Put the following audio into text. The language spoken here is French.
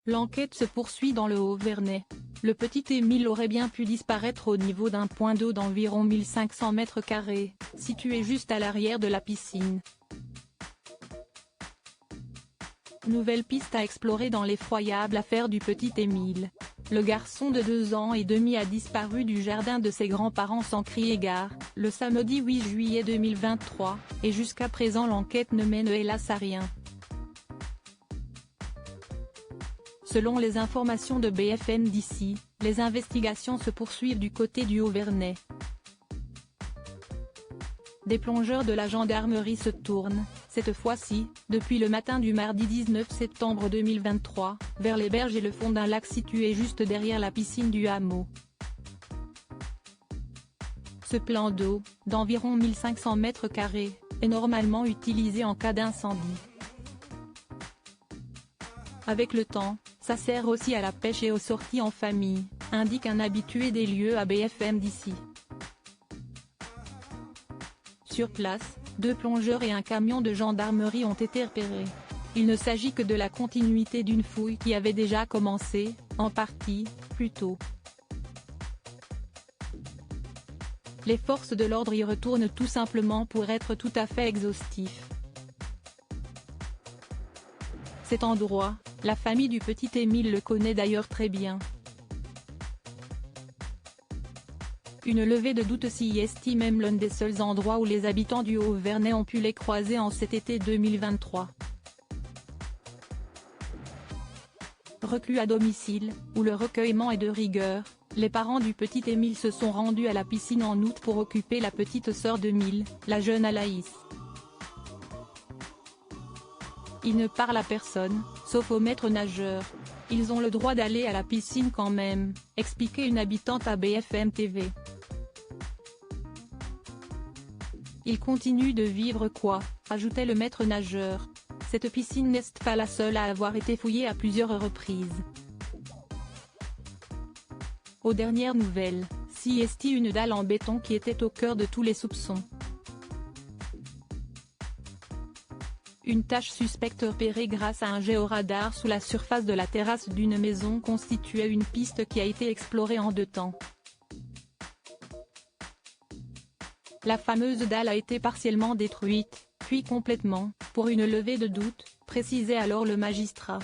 L'enquête se poursuit dans le Haut-Vernay. Le petit Émile aurait bien pu disparaître au niveau d'un point d'eau d'environ 1500 mètres carrés, situé juste à l'arrière de la piscine. Nouvelle piste à explorer dans l'effroyable affaire du petit Émile. Le garçon de 2 ans et demi a disparu du jardin de ses grands-parents sans crier gare, le samedi 8 juillet 2023, et jusqu'à présent l'enquête ne mène hélas à rien. Selon les informations de BFM d'ici, les investigations se poursuivent du côté du Haut-Vernay. Des plongeurs de la gendarmerie se tournent, cette fois-ci, depuis le matin du mardi 19 septembre 2023, vers les berges et le fond d'un lac situé juste derrière la piscine du hameau. Ce plan d'eau, d'environ 1500 mètres carrés, est normalement utilisé en cas d'incendie. Avec le temps, ça sert aussi à la pêche et aux sorties en famille, indique un habitué des lieux à BFM d'ici. Sur place, 2 plongeurs et un camion de gendarmerie ont été repérés. Il ne s'agit que de la continuité d'une fouille qui avait déjà commencé, en partie, plus tôt. Les forces de l'ordre y retournent tout simplement pour être tout à fait exhaustifs. Cet endroit, la famille du petit Émile le connaît d'ailleurs très bien. Une levée de doute s'y estime même l'un des seuls endroits où les habitants du Haut-Vernay ont pu les croiser en cet été 2023. Reclus à domicile, où le recueillement est de rigueur, les parents du petit Émile se sont rendus à la piscine en août pour occuper la petite sœur d'Émile, la jeune Alaïs. Ils ne parlent à personne, sauf au maître nageur. Ils ont le droit d'aller à la piscine quand même, expliquait une habitante à BFM TV. Ils continuent de vivre quoi, ajoutait le maître nageur. Cette piscine n'est pas la seule à avoir été fouillée à plusieurs reprises. Aux dernières nouvelles, s'y estie une dalle en béton qui était au cœur de tous les soupçons. Une tache suspecte repérée grâce à un géoradar sous la surface de la terrasse d'une maison constituait une piste qui a été explorée en 2 temps. La fameuse dalle a été partiellement détruite, puis complètement, pour une levée de doute, précisait alors le magistrat.